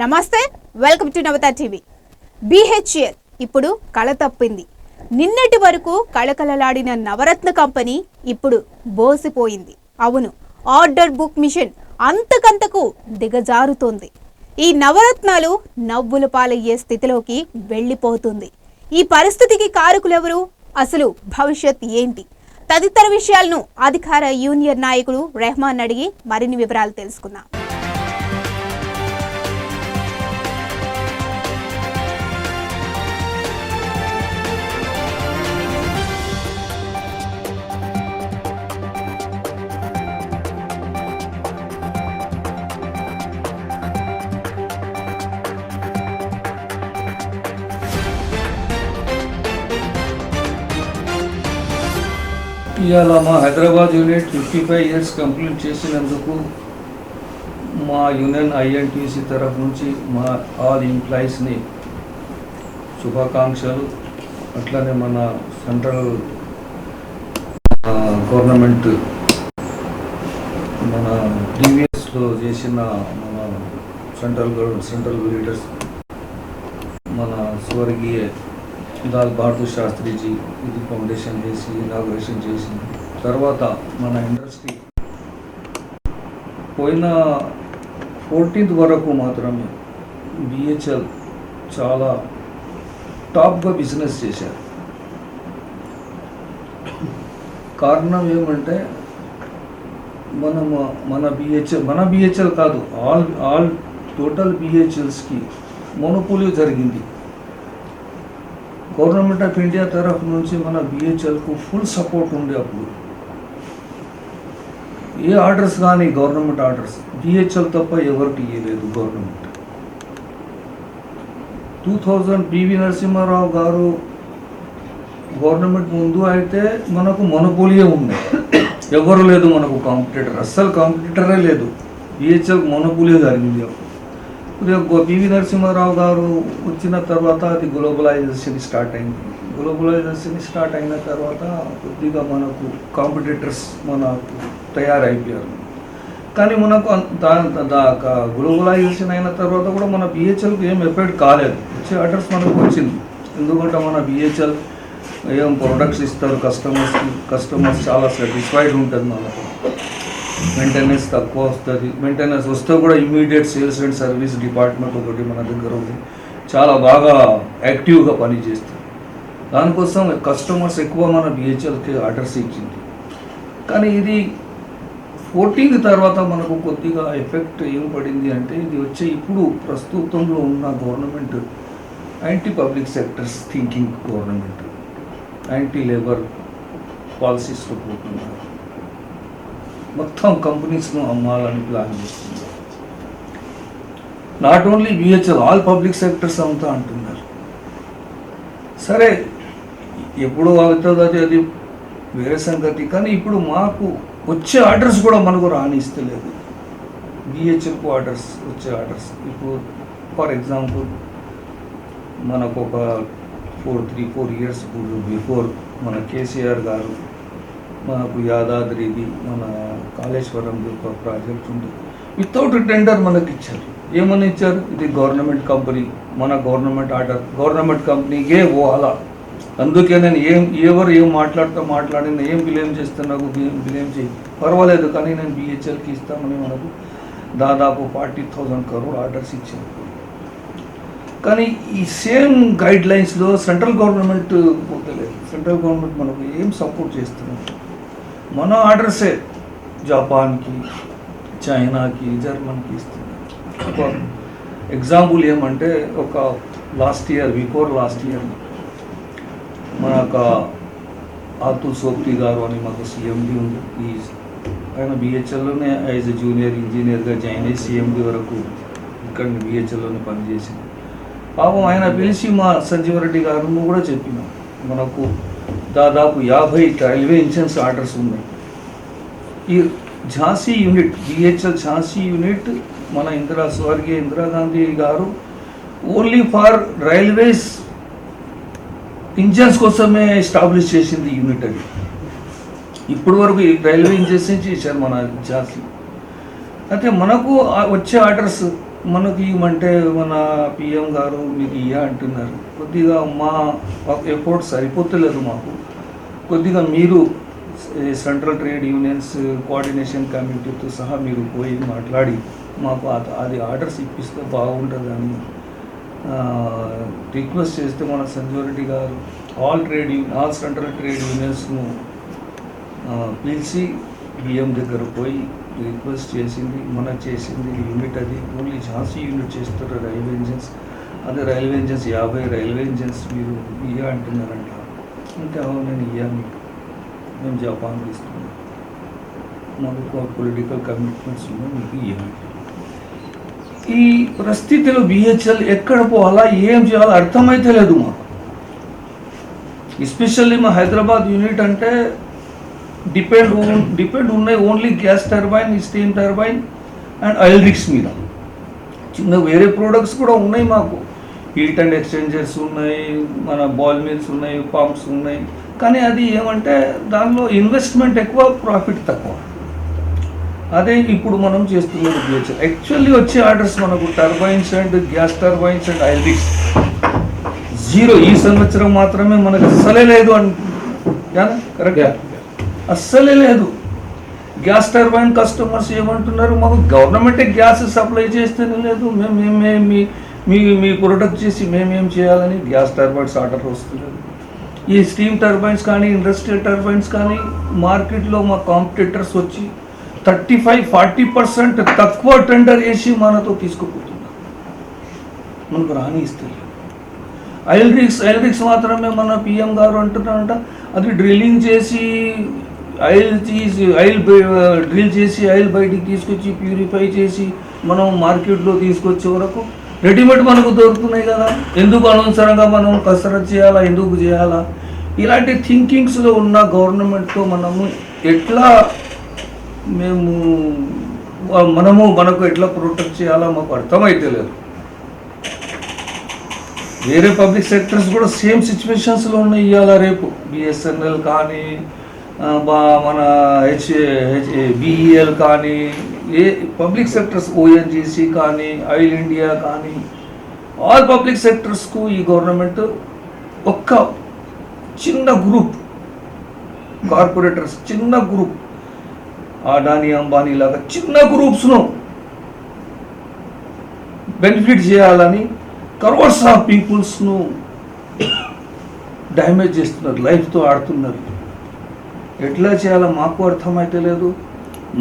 నమస్తే, welcome to Navata TV. BHEL ఇప్పుడు కళ తప్పింది. నిన్నటి వరకు కళకళలాడిన నవరత్న కంపెనీ ఇప్పుడు బోసిపోయింది. అవును, ఆర్డర్ బుక్ మిషన్ అంతకంతకు దిగజారుతోంది. ఈ నవరత్నాలు నవ్వుల పాలయ్యే స్థితిలోకి వెళ్ళిపోతుంది. ఈ పరిస్థితికి కారకులెవరు? అసలు భవిష్యత్ ఏంటి? తదితర విషయాలను అధికార యూనియన్ నాయకుడు రెహమాన్ అడిగి మరిన్ని వివరాలు తెలుసుకుందాం. ఇవాళ మా హైదరాబాద్ యూనిట్ 55 ఇయర్స్ కంప్లీట్ చేసినందుకు మా యూనియన్ INTUC తరఫు నుంచి మా ఆల్ ఎంప్లాయీస్ని శుభాకాంక్షలు. అట్లనే మన సెంట్రల్ గవర్నమెంట్ మన ప్రీవియస్లో చేసిన మన సెంట్రల్ లీడర్స్ మన స్వర్గీయ లాల్ బహదూర్ శాస్త్రిజీ ఇది ఫౌండేషన్ చేసి ఇనాగ్రేషన్ చేసింది. తర్వాత మన ఇండస్ట్రీ పోయిన 14th వరకు మాత్రమే BHEL చాలా టాప్గా బిజినెస్ చేశారు. కారణం ఏమంటే మన BHEL కాదు, ఆల్ టోటల్ BHELస్కి మోనోపోలీ జరిగింది. గవర్నమెంట్ ఆఫ్ ఇండియా తరఫు నుంచి మన BHELకు ఫుల్ సపోర్ట్ ఉండే. అప్పుడు ఏ ఆర్డర్స్ కానీ గవర్నమెంట్ ఆర్డర్స్ BHEL తప్ప ఎవరికి ఇవ్వలేదు గవర్నమెంట్. 2000 PV నరసింహారావు గారు గవర్నమెంట్ ముందు అయితే మనకు మొనోపోలియే ఉంది, ఎవరు లేదు మనకు కాంపిటీటర్, అస్సలు కాంపిటీటరే లేదు. BHELకు మొనోపోలియే జరిగింది. PV నరసింహారావు గారు వచ్చిన తర్వాత అది గ్లోబలైజేషన్ స్టార్ట్ అయింది. గ్లోబలైజేషన్ స్టార్ట్ అయిన తర్వాత కొద్దిగా మనకు కాంపిటీటర్స్ మనకు తయారైపోయారు. కానీ మనకు గ్లోబలైజేషన్ అయిన తర్వాత కూడా మన BHELకు ఏం ఎఫెక్ట్ కాలేదు. వచ్చే ఆర్డర్స్ మనకు వచ్చింది. ఎందుకంటే మన BHEL ఏం ప్రొడక్ట్స్ ఇస్తారు కస్టమర్స్ చాలా సాటిస్ఫైడ్ ఉంటుంది. మనకు మెయింటెనెన్స్ తక్కువ వస్తుంది. మెయింటెనెన్స్ వస్తే కూడా immediate sales and service department ఒకటి మన దగ్గర ఉంది, చాలా బాగా యాక్టివ్గా పనిచేస్తుంది. దానికోసం కస్టమర్స్ ఎక్కువ మన BHELకి ఆర్డర్స్ ఇచ్చింది. కానీ ఇది 14th తర్వాత మనకు కొద్దిగా ఎఫెక్ట్ ఏం పడింది అంటే ఇది వచ్చే ఇప్పుడు ప్రస్తుతంలో ఉన్న government anti public sectors thinking government anti labour పాలసీస్లో పోతున్నారు. మొత్తం కంపెనీస్ను అమ్మాలని ప్లాన్ చేస్తున్నారు. Not only BHEL, all public sectors అంతా అంటున్నారు. సరే, ఎప్పుడు అవుతుంది అది వేరే సంగతి. కానీ ఇప్పుడు మాకు వచ్చే ఆర్డర్స్ కూడా మనకు రానిస్తలేదు. BHELకు వచ్చే ఆర్డర్స్ ఇప్పుడు ఫర్ ఎగ్జాంపుల్ మనకు ఒక 4 years బిఫోర్ మన కేసీఆర్ గారు మనకు యాదాద్రిది మన కాళేశ్వరం ఒక ప్రాజెక్ట్ ఉంది, వితౌట్ టెండర్ మనకి ఇచ్చారు. ఏమని ఇచ్చారు? ఇది గవర్నమెంట్ కంపెనీ, మన గవర్నమెంట్ ఆర్డర్, గవర్నమెంట్ కంపెనీకే పోవాలా. అందుకే నేను ఎవరు ఏం మాట్లాడినా ఏం బిలేమ్ చేస్తున్నావు, బిలేమ్ చేయి పర్వాలేదు, కానీ నేను BHELకి ఇస్తామని మనకు దాదాపు 40,000 crore ఆర్డర్స్ ఇచ్చారు. కానీ ఈ సేమ్ గైడ్ లైన్స్లో సెంట్రల్ గవర్నమెంట్ పోతలేదు. సెంట్రల్ గవర్నమెంట్ మనకు ఏం సపోర్ట్ చేస్తున్నారు? మన ఆర్డర్సే జపాన్కి, చైనాకి, జర్మన్కి ఇస్తున్నారు. ఒక ఎగ్జాంపుల్ ఏమంటే ఒక బిఫోర్ లాస్ట్ ఇయర్ మనకు ఆతుల్ సోప్తి గారు అని మాకు CMD ఉంది. ఆయన BHELలోనే యాజ్ ఎ జూనియర్ ఇంజనీర్గా జాయిన్ అయ్యి CMD వరకు ఇక్కడ BHELలోనే పనిచేసింది. పాపం ఆయన పిలిచి మా సంజీవరెడ్డి గారు కూడా చెప్పినాం, మనకు దాదాపు 50 రైల్వే ఇన్సూరెన్స్ ఆర్డర్స్ ఉన్నాయి. ఈ Jhansi unit, BHEL Jhansi unit మన స్వర్గీయ ఇందిరాగాంధీ గారు ఓన్లీ ఫర్ రైల్వేస్ ఇంజన్స్ కోసమే ఎస్టాబ్లిష్ చేసింది యూనిట్. అది ఇప్పుడు వరకు రైల్వే ఇంజన్స్ నుంచి ఇచ్చారు మన ఝాన్సీ. అయితే మనకు వచ్చే ఆర్డర్స్ మనకి ఇవ్వమంటే మన పిఎం గారు మీకు ఇయ్య అంటున్నారు. కొద్దిగా మా ఎఫోర్ట్ సరిపోతలేదు మాకు. కొద్దిగా మీరు సెంట్రల్ ట్రేడ్ యూనియన్స్ కోఆర్డినేషన్ కమిటీతో సహా మీరు పోయి మాట్లాడి మాకు అది ఆర్డర్స్ ఇప్పిస్తే బాగుంటుందని రిక్వెస్ట్ చేస్తే మన సంజీవరెడ్డి గారు ఆల్ సెంట్రల్ ట్రేడ్ యూనియన్స్ను పిలిచి బిఎం దగ్గర పోయి రిక్వెస్ట్ చేసింది. మన చేసింది యూనిట్ అది ఓన్లీ ఝాన్సీ యూనిట్ చేస్తారు రైల్వే ఇంజన్స్. అదే రైల్వే ఇంజన్స్ 50 రైల్వే ఇంజన్స్ మీరు ఇయ్య అంటున్నారంట. అంటే అవును నేను ఇయ్యా మీకు, మేము జపాన్ ఇస్తున్నాం, మాకు పొలిటికల్ కమిట్మెంట్స్ ఉన్నాయి, మీకు ఇవ్వండి. ఈ పరిస్థితిలో బిహెచ్ఎల్ ఎక్కడ పోవాలా ఏం చేయాలో అర్థమైతే లేదు మాకు. ఎస్పెషల్లీ మా హైదరాబాద్ యూనిట్ అంటే డిపెండ్ ఉన్నాయి only gas turbine, steam turbine and oil rigs మీద. చిన్న వేరే ప్రోడక్ట్స్ కూడా ఉన్నాయి మాకు, హీట్ అండ్ ఎక్స్చేంజర్స్ ఉన్నాయి, మన బాల్ మిల్స్ ఉన్నాయి, పంప్స్ ఉన్నాయి. కానీ అది ఏమంటే దానిలో ఇన్వెస్ట్మెంట్ ఎక్కువ, ప్రాఫిట్ తక్కువ. అదే ఇప్పుడు మనం చేస్తున్నది బిహెచ్ఎల్. యాక్చువల్లీ వచ్చే ఆర్డర్స్ మనకు turbines and gas turbines and oil rigs 0. ఈ సంవత్సరం మాత్రమే మనకు అస్సలే లేదు కరెక్ట్, అస్సలే లేదు. గ్యాస్ టర్బైన్ కస్టమర్స్ ఏమంటున్నారు, మాకు గవర్నమెంటే గ్యాస్ సప్లై చేస్తేనే లేదు, మేము మీ ప్రొడక్ట్ చేసి మేమేం చేయాలని గ్యాస్ టర్బైన్స్ ఆర్డర్ వస్తున్నారు. ఈ స్టీమ్ టర్బైన్స్ కానీ ఇండస్ట్రియల్ టర్బైన్స్ కానీ మార్కెట్లో మా కాంపిటీటర్స్ వచ్చి 35-40% తక్కువ టెండర్ వేసి మనతో తీసుకుపోతున్నారు, మనకు రాని ఇస్తారు. ఆయిల్ రిగ్స్ మాత్రమే మన పిఎం గారు అంటున్నారంట, అది డ్రిల్లింగ్ చేసి ఆయిల్ డ్రిల్ చేసి ఆయిల్ బయటికి తీసుకొచ్చి ప్యూరిఫై చేసి మనం మార్కెట్లో తీసుకొచ్చే వరకు రెడీమేడ్ మనకు దొరుకుతున్నాయి కదా. ఎందుకు అనవసరంగా మనం కసరత్ చేయాలా, ఎందుకు చేయాలా? ఇలాంటి థింకింగ్స్లో ఉన్న గవర్నమెంట్తో మనము ఎట్లా మనకు ఎట్లా ప్రొటెక్ట్ చేయాలో మాకు అర్థమైతే లేదు. వేరే పబ్లిక్ సెక్టర్స్ కూడా సేమ్ సిచ్యువేషన్స్లో ఉన్నాయి. ఇవాళ రేపు బిఎస్ఎన్ఎల్ కానీ మన బిఈఎల్ కానీ ఏ పబ్లిక్ సెక్టర్స్ ఓఎన్జీసీ కానీ ఆయిల్ ఇండియా కానీ ఆల్ పబ్లిక్ సెక్టర్స్కు ఈ గవర్నమెంట్ ఒక్క చిన్న గ్రూప్ కార్పొరేటర్స్, చిన్న గ్రూప్ అడానీ అంబానీ లాగా చిన్న గ్రూప్స్ను బెనిఫిట్ చేయాలని కరోడ్స్ ఆఫ్ పీపుల్స్ను డ్యామేజ్ చేస్తున్నారు, లైఫ్తో ఆడుతున్నారు. ఎట్లా చేయాలో మాకు అర్థమైతే లేదు.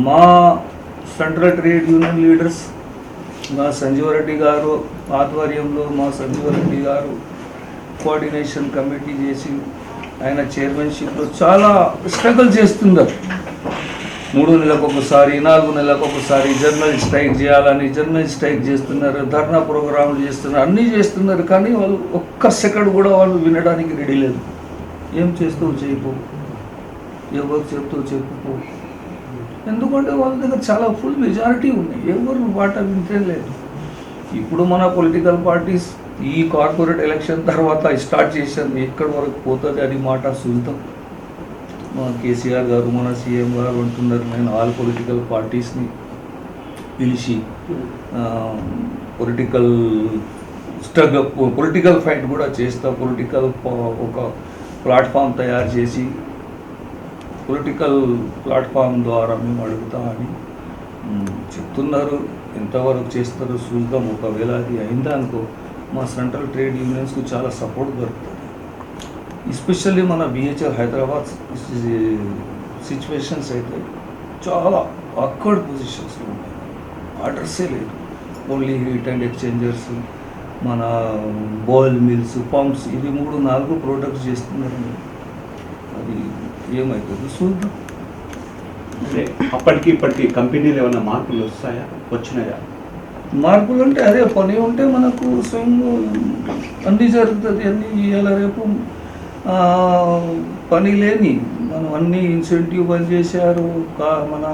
మా సెంట్రల్ ట్రేడ్ యూనియన్ లీడర్స్ మా సంజీవరెడ్డి గారు ఆధ్వర్యంలో మా సంజీవరెడ్డి గారు కోఆర్డినేషన్ కమిటీ చేసి ఆయన చైర్మన్షిప్లో చాలా స్ట్రగుల్ చేస్తున్నారు. 3 నెలలకు ఒకసారి, 4 నెలలకు ఒకసారి జర్నల్ స్ట్రైక్ చేయాలని జర్నల్ స్ట్రైక్ చేస్తున్నారు, ధర్నా ప్రోగ్రాంలు చేస్తున్నారు, అన్నీ చేస్తున్నారు. కానీ వాళ్ళు ఒక్క సెకండ్ కూడా వాళ్ళు వినడానికి రెడీ లేదు. ఏం చేస్తూ చేయకు, ఎవరు చెప్తూ చెప్పుకో, ఎందుకంటే వాళ్ళ దగ్గర చాలా ఫుల్ మెజారిటీ ఉన్నాయి, ఎవరు మాట వింటే లేదు. ఇప్పుడు మన పొలిటికల్ పార్టీస్ ఈ కార్పొరేట్ ఎలక్షన్ తర్వాత స్టార్ట్ చేశారు, ఎక్కడి వరకు పోతుంది అని మాట చూద్దాం. మా కేసీఆర్ గారు మన సీఎం గారు అంటున్నారు, నేను ఆల్ పొలిటికల్ పార్టీస్ని పిలిచి పొలిటికల్ ఫైట్ కూడా చేస్తా, పొలిటికల్ ఒక ప్లాట్ఫామ్ తయారు చేసి పొలిటికల్ ప్లాట్ఫామ్ ద్వారా మేము అడుగుతామని చెప్తున్నారు. ఎంతవరకు చేస్తారో చూద్దాం. ఒకవేళ అది అయిందా అనుకో మా సెంట్రల్ ట్రేడ్ యూనియన్స్కు చాలా సపోర్ట్ దొరుకుతుంది. ఎస్పెషల్లీ మన బిహెచ్ఎల్ హైదరాబాద్ సిచ్యువేషన్స్ అయితే చాలా ఆక్వర్డ్ పొజిషన్స్లో ఉన్నాయి, ఆర్డర్సే లేదు. ఓన్లీ హీట్ అండ్ ఎక్స్చేంజర్స్, మన బాయిల్ మిల్స్, పంప్స్, ఇది 3-4 ప్రోడక్ట్స్ చేస్తున్నారండి. అది ఏమవుతుంది చూద్దాం. అంటే అప్పటికి ఇప్పటికి కంపెనీలు ఏమైనా మార్పులు వచ్చినాయా? మార్పులు అంటే అదే పని ఉంటే మనకు స్వయం అన్నీ జరుగుతుంది. అన్నీ ఇవాళ రేపు పని లేని మనం అన్నీ ఇన్సెంటివ్ బంద్ చేశారు. మన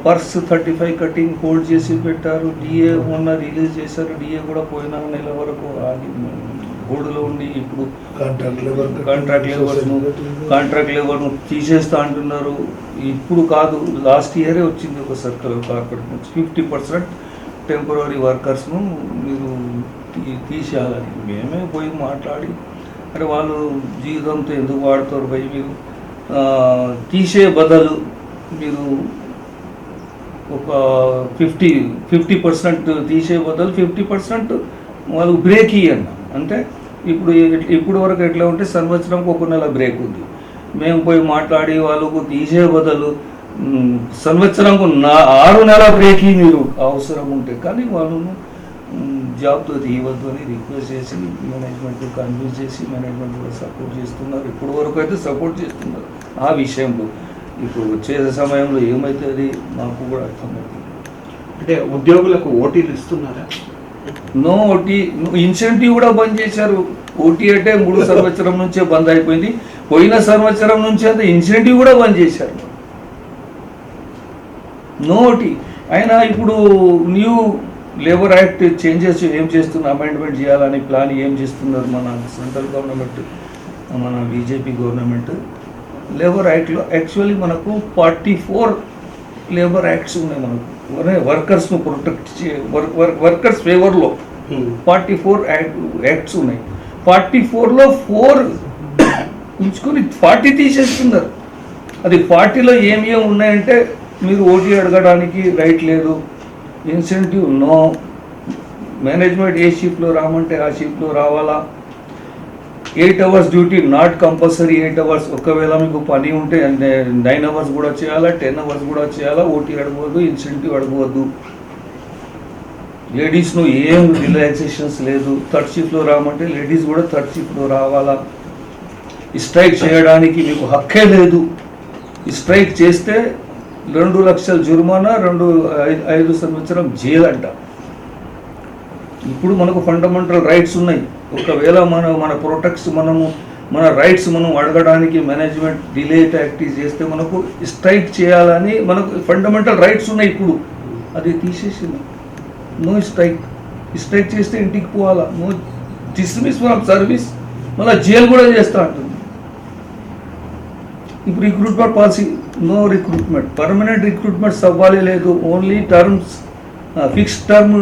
పర్స్ 35 కటింగ్ హోల్డ్ చేసి పెట్టారు. డిఏ మొన్న రిలీజ్ చేశారు, డిఏ కూడా పోయిన నెల వరకు ఆగి హోల్డ్లో ఉండి ఇప్పుడు కాంట్రాక్ట్ లేబర్ను తీసేస్తా అంటున్నారు. ఇప్పుడు కాదు, లాస్ట్ ఇయరే వచ్చింది ఒక సర్కిల్ కార్పొరేట్ నుంచి 50% టెంపరీ వర్కర్స్ను మీరు తీసేయాలని మేమే పోయి మాట్లాడి, అరే వాళ్ళు జీవితంతో ఎందుకు వాడతారు పోయి మీరు తీసే బదులు మీరు ఒక 50% తీసే బదులు 50% వాళ్ళకు బ్రేక్ ఇవ్వండి. అంటే ఇప్పుడు వరకు ఎట్లా ఉంటే సంవత్సరంకి ఒక నెల బ్రేక్ ఉంది. మేము పోయి మాట్లాడి వాళ్ళకు తీసే బదులు సంవత్సరంకు 6 నెలల బ్రేక్ మీరు అవసరం ఉంటే, కానీ వాళ్ళను జాబ్తో తీయవద్దు అని రిక్వెస్ట్ చేసి మేనేజ్మెంట్ కన్విన్స్ చేసి మేనేజ్మెంట్ కూడా సపోర్ట్ చేస్తున్నారు. ఇప్పుడు వరకు అయితే సపోర్ట్ చేస్తున్నారు ఆ విషయంలో. ఇప్పుడు వచ్చే సమయంలో ఏమవుతుంది మాకు కూడా అర్థమవుతుంది. అంటే ఉద్యోగులకు ఓటీలు ఇస్తున్నారా? నో ఓటీ, ఇన్సెంటివ్ కూడా బంద్ చేశారు. ఓటీ అంటే 3 సంవత్సరం నుంచే బంద్ అయిపోయింది. పోయిన సంవత్సరం నుంచి అంత ఇన్సెంటివ్ కూడా బంద్ చేశారు. No OT. అయినా ఇప్పుడు న్యూ లేబర్ యాక్ట్ చేంజెస్ ఏం చేస్తున్నారు, అమెండ్మెంట్ చేయాలని ప్లాన్ ఏం చేస్తున్నారు మన సెంట్రల్ గవర్నమెంట్, మన బీజేపీ గవర్నమెంట్. లేబర్ యాక్ట్లో యాక్చువల్లీ మనకు 44 లేబర్ యాక్ట్స్ ఉన్నాయి. మనకు వర్కర్స్ను ప్రొటెక్ట్ వర్కర్స్ ఫేవర్లో 44 యాక్ట్స్ ఉన్నాయి. 44లో 4 ఉంచుకొని 40 తీసేస్తున్నారు. అది 40లో ఏమి ఉన్నాయంటే మీరు ఓటీ అడగడానికి రైట్ లేదు, ఇన్సెంటివ్ నో, మేనేజ్మెంట్ ఏ షిఫ్ట్లో రామంటే ఆ షిఫ్ట్లో రావాలా, 8 hours duty not compulsory 8 hours. ఒకవేళ మీకు పని ఉంటే 9 hours కూడా చేయాలా, 10 hours కూడా చేయాలా. OT అడగవద్దు, incentive అడగవద్దు. లేడీస్ను ఏం రిలాక్సేషన్స్ లేదు. 3rd షిఫ్ట్లో రామంటే లేడీస్ కూడా 3rd షిఫ్ట్లో రావాలా. స్ట్రైక్ చేయడానికి మీకు హక్కే లేదు. స్ట్రైక్ చేస్తే 2 లక్షల జుర్మానా, 5 సంవత్సరం జైలు అంట. ఇప్పుడు మనకు ఫండమెంటల్ రైట్స్ ఉన్నాయి. ఒకవేళ మన ప్రొటెక్ట్స్ మన రైట్స్ మనం అడగడానికి మేనేజ్మెంట్ డిలే యాక్టివ్ చేస్తే మనకు స్ట్రైక్ చేయాలని మనకు ఫండమెంటల్ రైట్స్ ఉన్నాయి. ఇప్పుడు అది తీసేసింది. నో స్ట్రైక్ చేస్తే ఇంటికి పోవాలా, నో డిస్మిస్ ఫ్రమ్ సర్వీస్, మళ్ళీ జైలు కూడా చేస్తా అంటుంది. ఇప్పుడు recruitment policy no recruitment, permanent recruitments అవ్వాలి లేదు, only terms fixed term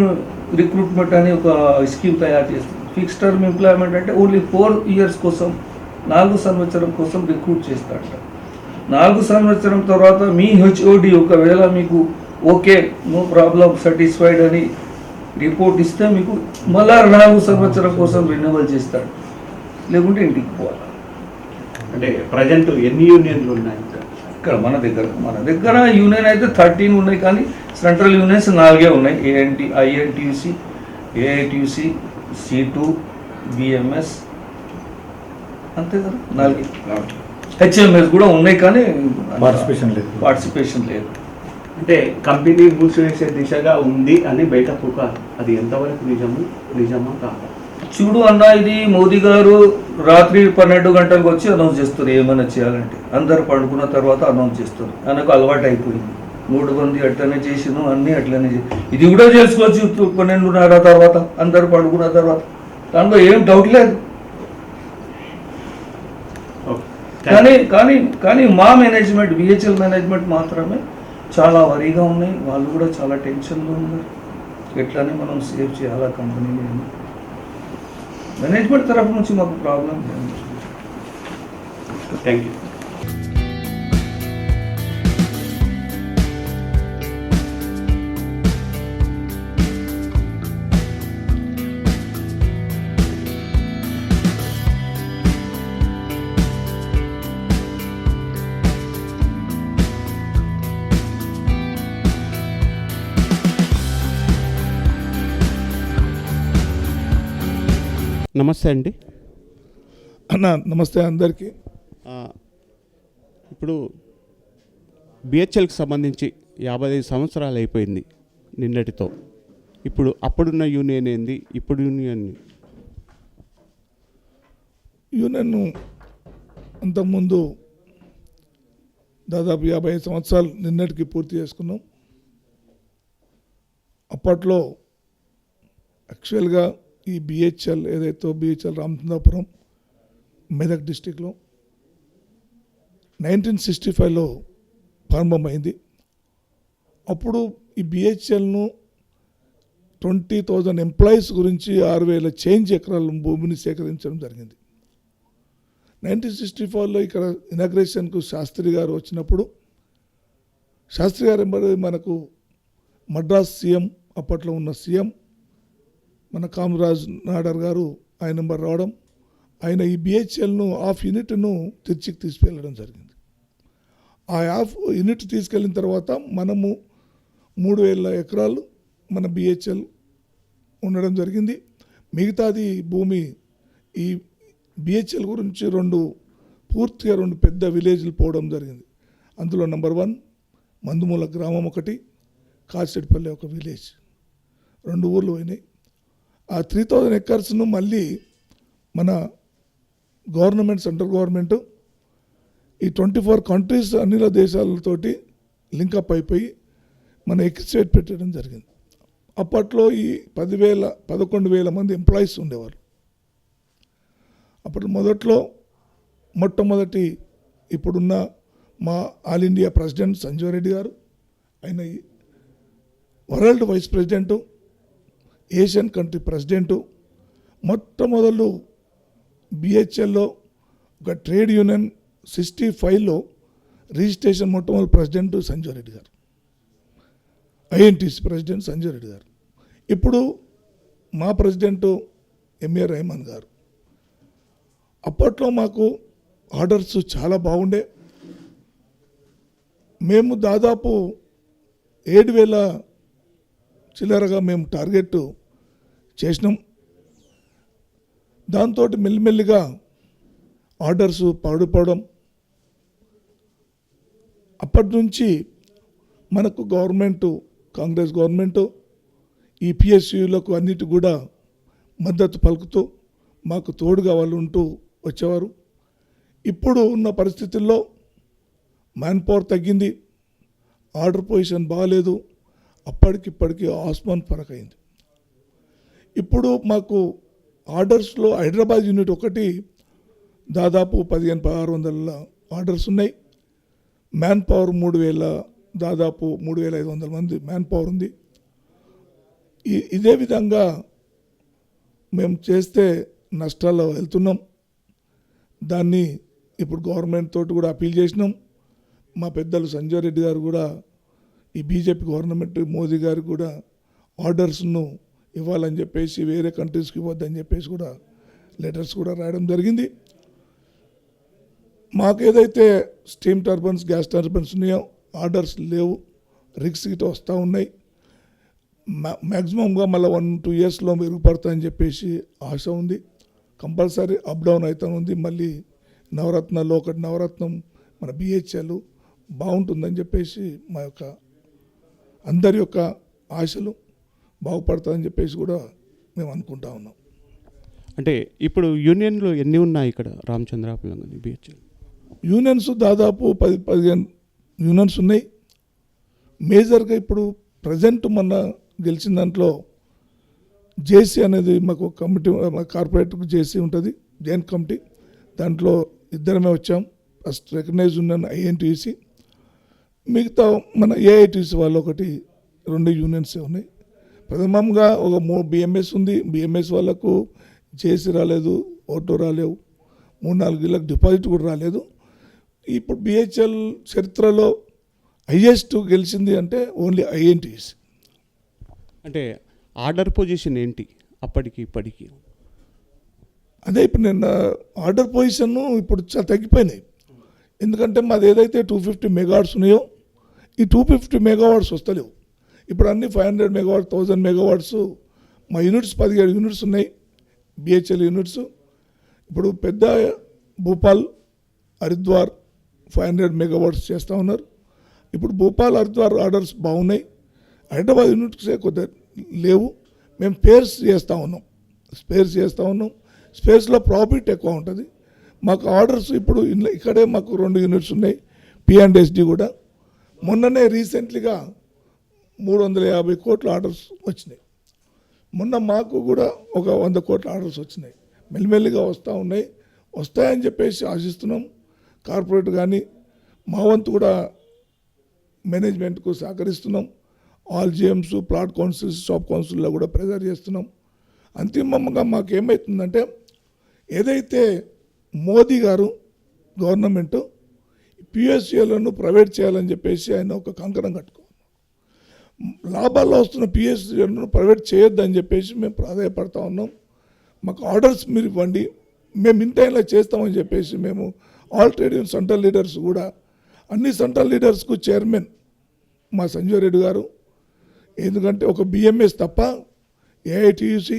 recruitment అని ఒక స్కీమ్ తయారు చేస్తుంది. ఫిక్స్డ్ టర్మ్ ఎంప్లాయ్మెంట్ అంటే ఓన్లీ 4 years కోసం, 4 సంవత్సరం కోసం రిక్రూట్ చేస్తాడట. 4 సంవత్సరం తర్వాత మీ హెచ్ఓడి ఒకవేళ మీకు ఓకే నో ప్రాబ్లం సాటిస్ఫైడ్ అని రిపోర్ట్ ఇస్తే మీకు మళ్ళా 4 సంవత్సరం కోసం రెన్యువల్ చేస్తాడు, లేకుంటే ఇంటికి పోవాలి. అంటే ప్రజెంట్ ఎన్ని యూనియన్లు ఉన్నాయి ఇక్కడ మన దగ్గర యూనియన్ అయితే 13 ఉన్నాయి, కానీ సెంట్రల్ యూనియన్స్ 4 ఉన్నాయి. ఐఎన్టీయూసీ, ఏఐటీయూసీ, C2, BMS, అంతే కదా 4. హెచ్ఎంఎస్ కూడా ఉన్నాయి, కానీ పార్టిసిపేషన్ లేదు. అంటే కంపెనీ మూసివేసే దిశగా ఉంది అని బయట పుకారు, అది ఎంతవరకు నిజమా కాదా? చూడు అన్న, ఇది మోదీ గారు రాత్రి 12 గంటలకు వచ్చి అనౌన్స్ చేస్తారు ఏమైనా చేయాలంటే. అందరు పడుకున్న తర్వాత అనౌన్స్ చేస్తారు. ఆయనకు అలవాటు అయిపోయింది. 3 మంది అట్లనే చేసిను, అన్నీ అట్లనే ఇది కూడా చేసుకోవచ్చు 12:30 తర్వాత, అందరు పడుకున్న తర్వాత. దాంట్లో ఏం డౌట్ లేదు. కానీ మా మేనేజ్మెంట్, బిహెచ్ఎల్ మేనేజ్మెంట్ మాత్రమే చాలా వరీగా ఉన్నాయి. వాళ్ళు కూడా చాలా టెన్షన్లో ఉన్నారు. ఎట్లనే మనం సేవ్ చేయాలా కంపెనీని. మేనేజ్మెంట్ తరఫు నుంచి మాకు ప్రాబ్లం లేదు. Thank you. నమస్తే అండి. అన్న నమస్తే అందరికీ. ఇప్పుడు బిహెచ్ఎల్కి సంబంధించి 55 సంవత్సరాలు అయిపోయింది నిన్నటితో. ఇప్పుడు అప్పుడున్న యూనియన్ ఏంది, ఇప్పుడు యూనియన్ అంతకుముందు దాదాపు 55 సంవత్సరాలు నిన్నటికి పూర్తి చేసుకున్నాం. అప్పట్లో యాక్చువల్గా ఈ బిహెచ్ఎల్ ఏదైతే బిహెచ్ఎల్ రామచంద్రపురం మెదక్ డిస్టిక్లో 1965లో ప్రారంభమైంది. అప్పుడు ఈ బిహెచ్ఎల్ను 20,000 ఎంప్లాయీస్ గురించి 6,000 చేంజ్ ఎకరాల భూమిని సేకరించడం జరిగింది. 1964లో ఇక్కడ ఇనాగ్రేషన్కు శాస్త్రి గారు వచ్చినప్పుడు శాస్త్రి గారు మనకు మద్రాస్ సీఎం, అప్పట్లో ఉన్న సీఎం మన కామరాజ్ నాడర్ గారు ఆయన నెంబర్ రావడం, ఆయన ఈ బిహెచ్ఎల్ను హాఫ్ యూనిట్ను తిరుచికి తీసుకెళ్ళడం జరిగింది. ఆ హాఫ్ యూనిట్ తీసుకెళ్ళిన తర్వాత మనము 3,000 ఎకరాలు మన బిహెచ్ఎల్ ఉండడం జరిగింది. మిగతాది భూమి ఈ బిహెచ్ఎల్ గురించి పూర్తిగా రెండు పెద్ద విలేజ్లు పోవడం జరిగింది. అందులో నెంబర్ 1 మందుమూల గ్రామం ఒకటి, కాసిరెడ్డిపల్లి ఒక విలేజ్, 2 ఊర్లు పోయినాయి. ఆ 3,000 ఎకర్స్ను మళ్ళీ మన గవర్నమెంట్, సెంట్రల్ గవర్నమెంట్ ఈ 24 కంట్రీస్ అన్ని దేశాలతోటి లింకప్ అయిపోయి మన ఎక్స్టేట్ పెట్టడం జరిగింది. అప్పట్లో ఈ 11,000 మంది ఎంప్లాయీస్ ఉండేవారు. అప్పుడు మొట్టమొదటి ఇప్పుడున్న మా all India president Sanjeev Reddy garu, ఆయన world vice president, Asian country president, మొట్టమొదలు బిహెచ్ఎల్లో ఒక ట్రేడ్ యూనియన్ 65లో రిజిస్ట్రేషన్ మొట్టమొదటి president Sanjeev Reddy garu, INTC president Sanjay Reddy గారు. ఇప్పుడు మా ప్రెసిడెంటు ఎంఏ రెహమాన్ గారు. అప్పట్లో మాకు ఆర్డర్స్ చాలా బాగుండే. మేము దాదాపు 7,000 చిల్లరగా మేము టార్గెట్ చేసినాం. దాంతో మెల్లిమెల్లిగా ఆర్డర్స్ పడిపోవడం, అప్పటి నుంచి మనకు గవర్నమెంటు, కాంగ్రెస్ గవర్నమెంటు ఈ పిఎస్యులకు అన్నిటి కూడా మద్దతు పలుకుతూ మాకు తోడుగా వాళ్ళు ఉంటూ వచ్చేవారు. ఇప్పుడు ఉన్న పరిస్థితుల్లో మ్యాన్ పవర్ తగ్గింది, ఆర్డర్ పొజిషన్ బాగాలేదు, అప్పటికిప్పటికీ ఆస్మాన్ ఫరక్ అయింది. ఇప్పుడు మాకు ఆర్డర్స్లో హైదరాబాద్ యూనిట్ ఒకటి దాదాపు 15,600 ఆర్డర్స్ ఉన్నాయి. మ్యాన్ పవర్ 3,000, దాదాపు 3,500 మంది మ్యాన్ పవర్ ఉంది. ఇదే విధంగా మేము చేస్తే నష్టాల్లో వెళ్తున్నాం. దాన్ని ఇప్పుడు గవర్నమెంట్ తోటి కూడా అపీల్ చేసినాం. మా పెద్దలు సంజయ్ రెడ్డి గారు కూడా ఈ బీజేపీ గవర్నమెంట్, మోదీ గారు కూడా ఆర్డర్స్ను ఇవ్వాలని చెప్పేసి, వేరే కంట్రీస్కి ఇవ్వద్దని చెప్పేసి కూడా లెటర్స్ కూడా రాయడం జరిగింది. మాకేదైతే స్టీమ్ టర్బన్స్, గ్యాస్ టర్బన్స్ ఉన్నాయో ఆర్డర్స్ లేవు, రిగ్స్ గిట వస్తూ ఉన్నాయి. మ్యాక్సిమంగా మళ్ళీ 1-2 ఇయర్స్లో మెరుగుపడతాయని చెప్పేసి ఆశ ఉంది. కంపల్సరీ అప్ డౌన్ అవుతూ ఉంది. మళ్ళీ నవరత్నాల్లో ఒకటి నవరత్నం మన బిహెచ్ఎల్ బాగుంటుందని చెప్పేసి మా యొక్క అందరి యొక్క ఆశలు బాగుపడతాయని చెప్పేసి కూడా మేము అనుకుంటా ఉన్నాం. అంటే ఇప్పుడు యూనియన్లు ఎన్ని ఉన్నాయి ఇక్కడ రామచంద్రాపురం బిహెచ్ఎల్? యూనియన్స్ దాదాపు 10-15 యూనియన్స్ ఉన్నాయి. మేజర్గా ఇప్పుడు ప్రజెంట్ మొన్న గెలిచిన దాంట్లో జేసీ అనేది మాకు కమిటీ, కార్పొరేట్కి జేసీ ఉంటుంది, జైన్ కమిటీ. దాంట్లో ఇద్దరమే వచ్చాం. ఫస్ట్ రికగ్నైజ్ ఉన్న ఐఎన్టీసీ, మిగతా మన ఏఐటీసీ వాళ్ళు 1-2 యూనియన్సే ఉన్నాయి. ప్రథమంగా ఒక బిఎంఎస్ ఉంది. బిఎంఎస్ వాళ్ళకు జేసీ రాలేదు, ఓటో రాలేవు, 3-4 ఏళ్ళకి డిపాజిట్ కూడా రాలేదు. ఇప్పుడు బిహెచ్ఎల్ చరిత్రలో హైయెస్ట్ గెలిచింది అంటే ఓన్లీ ఐఎన్టీసీ. అంటే ఆర్డర్ పొజిషన్ ఏంటి అప్పటికి ఇప్పటికి? అదే ఇప్పుడు నేను ఆర్డర్ పొజిషన్ ఇప్పుడు చాలా తగ్గిపోయినాయి. ఎందుకంటే మాది ఏదైతే 250 మెగావాట్స్ ఉన్నాయో ఈ 250 మెగావాట్స్ వస్తలేవు. ఇప్పుడు అన్ని 500 మెగావాట్స్, 1000 మెగావాట్స్. మా యూనిట్స్ 17 యూనిట్స్ ఉన్నాయి, బిహెచ్ఎల్ యూనిట్స్. ఇప్పుడు పెద్ద భూపాల్, హరిద్వార్ 500 మెగావాట్స్ చేస్తూ ఉన్నారు. ఇప్పుడు భూపాల్, హరిద్వార్ ఆర్డర్స్ బాగున్నాయి. హైదరాబాద్ యూనిట్సే కొద్దిగా లేవు. మేము స్పేర్స్ చేస్తూ ఉన్నాం. స్పేర్స్లో ప్రాఫిట్ ఎక్కువ ఉంటుంది. మాకు ఆర్డర్స్ ఇప్పుడు ఇక్కడే మాకు 2 యూనిట్స్ ఉన్నాయి, P&SD కూడా. మొన్ననే రీసెంట్లీగా 350 కోట్ల ఆర్డర్స్ వచ్చినాయి. మొన్న మాకు కూడా ఒక 100 కోట్ల ఆర్డర్స్ వచ్చినాయి. మెల్లిమెల్లిగా వస్తాయని చెప్పేసి ఆశిస్తున్నాం. కార్పొరేట్ కానీ మా వంతు కూడా మేనేజ్మెంట్కు సహకరిస్తున్నాం. ఆల్ జిఎమ్స్, ప్లాట్ కౌన్సిల్స్, షాప్ కౌన్సిల్లో కూడా ప్రెజర్ చేస్తున్నాం. అంతిమంగా మాకేమవుతుందంటే ఏదైతే మోదీ గారు గవర్నమెంట్ పిఎస్సిలను ప్రైవేట్ చేయాలని చెప్పేసి ఆయన ఒక కంకణం కట్టుకున్నాం. లాభాల్లో వస్తున్న పిఎస్సిలను ప్రైవేట్ చేయొద్దని చెప్పేసి మేము ప్రాధాయపడతా ఉన్నాం. మాకు ఆర్డర్స్ మీరు ఇవ్వండి, మేము ఇన్ టైంలో చేస్తామని చెప్పేసి మేము all trade union central leaders కూడా అన్ని సెంట్రల్ లీడర్స్కు చైర్మన్ మా సంజయ్ రెడ్డి గారు. ఎందుకంటే ఒక బిఎంఎస్ తప్ప AITUC,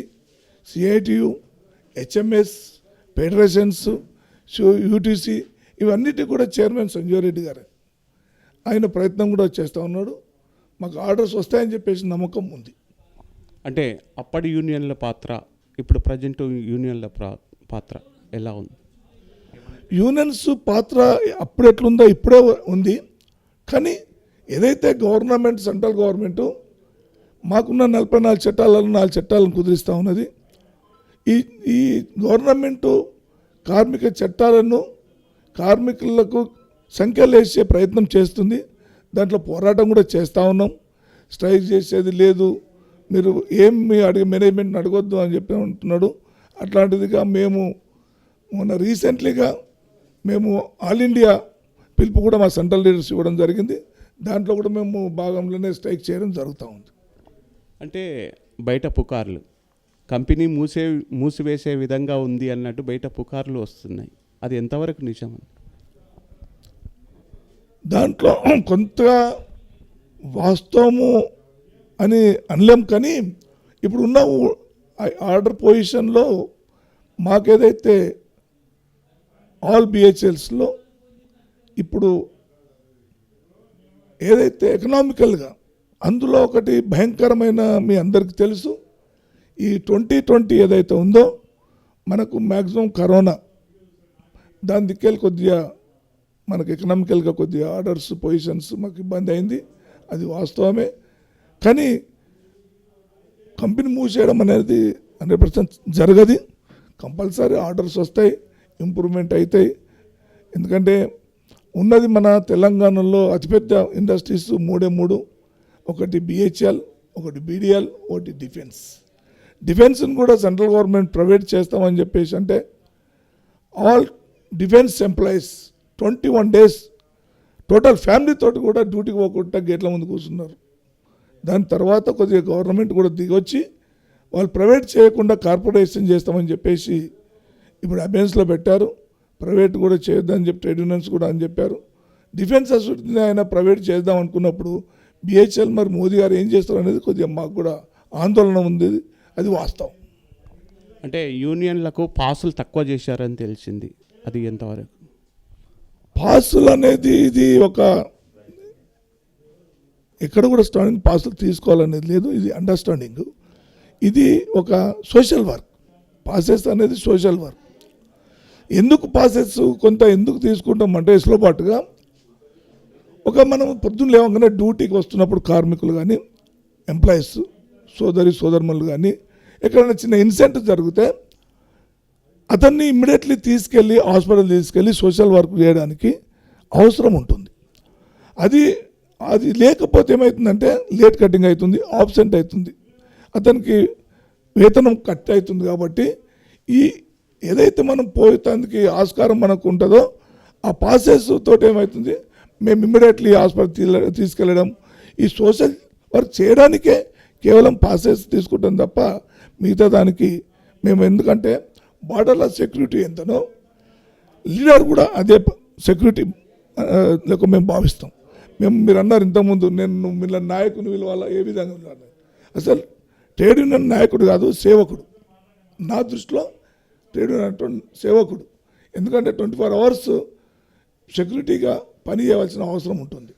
CITU, HMS, federations, UTC ఇవన్నిటి కూడా చైర్మన్ సంజయ్ రెడ్డి గారు. ఆయన ప్రయత్నం కూడా చేస్తూ ఉన్నాడు. మాకు ఆర్డర్స్ వస్తాయని చెప్పేసి నమ్మకం ఉంది. అంటే అప్పటి యూనియన్ల పాత్ర, ఇప్పుడు ప్రజెంట్ యూనియన్ల పాత్ర ఎలా ఉంది? యూనియన్స్ పాత్ర అప్పుడు ఎట్లుందో ఇప్పుడే ఉంది. కానీ ఏదైతే గవర్నమెంట్, సెంట్రల్ గవర్నమెంటు మాకున్న 44 చట్టాలను 4 చట్టాలను కుదిరిస్తూ ఉన్నది. ఈ గవర్నమెంటు కార్మిక చట్టాలను కార్మికులకు సంఖ్యలు వేసే ప్రయత్నం చేస్తుంది. దాంట్లో పోరాటం కూడా చేస్తూ ఉన్నాం. స్ట్రైక్ చేసేది లేదు, మీరు ఏం మీ మేనేజ్మెంట్ని అడగొద్దు అని చెప్పి ఉంటున్నాడు. అట్లాంటిదిగా మేము మొన్న రీసెంట్లీగా మేము ఆల్ ఇండియా పిలుపు కూడా మా సెంట్రల్ లీడర్స్ ఇవ్వడం జరిగింది. దాంట్లో కూడా మేము భాగంలోనే స్ట్రైక్ చేయడం జరుగుతూ ఉంది. అంటే బయట పుకార్లు కంపెనీ మూసివేసే విధంగా ఉంది అన్నట్టు బయట పుకార్లు వస్తున్నాయి. అది ఎంతవరకు నిజం? దాంట్లో కొంత వాస్తవము అని అనలేం. కానీ ఇప్పుడు ఉన్న ఆర్డర్ పొజిషన్లో మాకేదైతే ఆల్ బిహెచ్ఎల్స్లో ఇప్పుడు ఏదైతే ఎకనామికల్గా అందులో ఒకటి భయంకరమైన మీ అందరికీ తెలుసు, ఈ 2020 ఏదైతే ఉందో మనకు మ్యాక్సిమం కరోనా దాని దిక్కెళ్ళి కొద్దిగా మనకు ఎకనామికల్గా కొద్దిగా ఆర్డర్స్ పొజిషన్స్ మాకు ఇబ్బంది అయింది. అది వాస్తవమే. కానీ కంపెనీ మూసేయడం అనేది 100% జరగదు. కంపల్సరీ ఆర్డర్స్ వస్తాయి, ఇంప్రూవ్మెంట్ అవుతాయి. ఎందుకంటే ఉన్నది మన తెలంగాణలో అతిపెద్ద ఇండస్ట్రీస్ 3 ఒకటి బిహెచ్ఎల్, ఒకటి బీడిఎల్, ఒకటి డిఫెన్స్ని కూడా సెంట్రల్ గవర్నమెంట్ ప్రైవేట్ చేస్తామని చెప్పేసి అంటే all defence employees 21 days total family తోటి కూడా డ్యూటీకి పోకుండా గేట్ల ముందు కూర్చున్నారు. దాని తర్వాత కొద్దిగా గవర్నమెంట్ కూడా దిగొచ్చి వాళ్ళు ప్రైవేట్ చేయకుండా కార్పొరేషన్ చేస్తామని చెప్పేసి ఇప్పుడు అబెన్స్లో పెట్టారు. ప్రైవేట్ కూడా చేయొద్దని చెప్పి ట్రేడ్ యూనియన్స్ కూడా అని చెప్పారు. డిఫెన్స్ అసోసియేషన్ ఆయన ప్రైవేట్ చేద్దాం అనుకున్నప్పుడు బిహెచ్ఎల్ మరి మోదీ గారు ఏం చేస్తారు అనేది కొద్దిగా మాకు కూడా ఆందోళన ఉంది. అది వాస్తవం. అంటే యూనియన్లకు పాసులు తక్కువ చేశారని తెలిసింది, అది ఎంతవరకు? పాసులు అనేది ఇది ఒక ఎక్కడ కూడా స్టాండింగ్ పాసులు తీసుకోవాలనేది లేదు. ఇది అండర్స్టాండింగ్. ఇది ఒక సోషల్ వర్క్. పాసెస్ అనేది సోషల్ వర్క్. ఎందుకు పాసెస్ కొంత ఎందుకు తీసుకుంటామంటే వెసులుబాటుగా ఒక మనం పొద్దున్న లేవగానే డ్యూటీకి వస్తున్నప్పుడు కార్మికులు కానీ ఎంప్లాయీస్ సోదరులు కానీ ఎక్కడైనా చిన్న ఇన్సిడెంట్ జరిగితే అతన్ని ఇమ్మీడియట్లీ తీసుకెళ్ళి హాస్పిటల్ తీసుకెళ్ళి సోషల్ వర్క్ చేయడానికి అవసరం ఉంటుంది. అది లేకపోతే ఏమవుతుందంటే లేట్ కటింగ్ అవుతుంది, ఆబ్సెంట్ అవుతుంది, అతనికి వేతనం కట్ అవుతుంది. కాబట్టి ఈ ఏదైతే మనం పోయేదానికి ఆస్కారం మనకు ఉంటుందో ఆ ప్రాసెస్ తోటి ఏమవుతుంది, మేము ఇమ్మీడియట్లీ హాస్పిటల్ తీసుకెళ్ళడం, ఈ సోషల్ వర్క్ చేయడానికే కేవలం ప్రాసెస్ తీసుకుంటాం తప్ప మిగతా దానికి మేము ఎందుకంటే బార్డర్ల సెక్యూరిటీ ఎంతనో లీడర్ కూడా అదే సెక్యూరిటీ లెక్క మేము భావిస్తాం. మీరు అన్నారు ఇంతకుముందు నేను వీళ్ళ నాయకుని విలువాల ఏ విధంగా ఉన్నారు. అసలు ట్రేడ్ యూనియన్ నాయకుడు కాదు, సేవకుడు. నా దృష్టిలో ట్రేడ్ యూనియన్ సేవకుడు. ఎందుకంటే 24 hours సెక్యూరిటీగా పని చేయవలసిన అవసరం ఉంటుంది.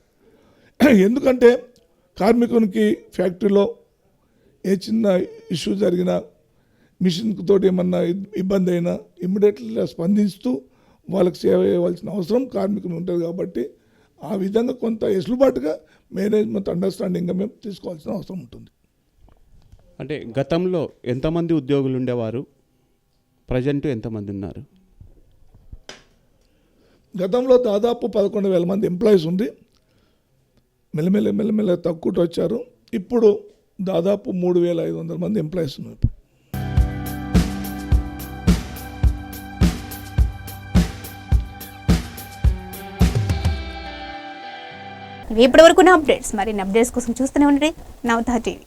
ఎందుకంటే కార్మికునికి ఫ్యాక్టరీలో ఏ చిన్న ఇష్యూ జరిగినా మిషన్ తోటి ఏమన్నా ఇబ్బంది అయినా ఇమ్మీడియట్గా స్పందిస్తూ వాళ్ళకి సేవ చేయవలసిన అవసరం కార్మికులు ఉంటుంది. కాబట్టి ఆ విధంగా కొంత వెసులుబాటుగా మేనేజ్మెంట్ అండర్స్టాండింగ్గా మేము తీసుకోవాల్సిన అవసరం ఉంటుంది. అంటే గతంలో ఎంతమంది ఉద్యోగులు ఉండేవారు, ప్రజెంట్ ఎంతమంది ఉన్నారు? గతంలో దాదాపు 11,000 మంది ఎంప్లాయీస్ ఉంది. మెల్లమెల్ల తగ్గుకుంటూ వచ్చారు. ఇప్పుడు దాదాపు 3,500 మంది ఎంప్లాయీస్ ఉన్నారు. ఇవి ఇప్పటివరకు ఉన్న అప్డేట్స్. మరిన్ని అప్డేట్స్ కోసం చూస్తూనే ఉండండి నవత టీవీ.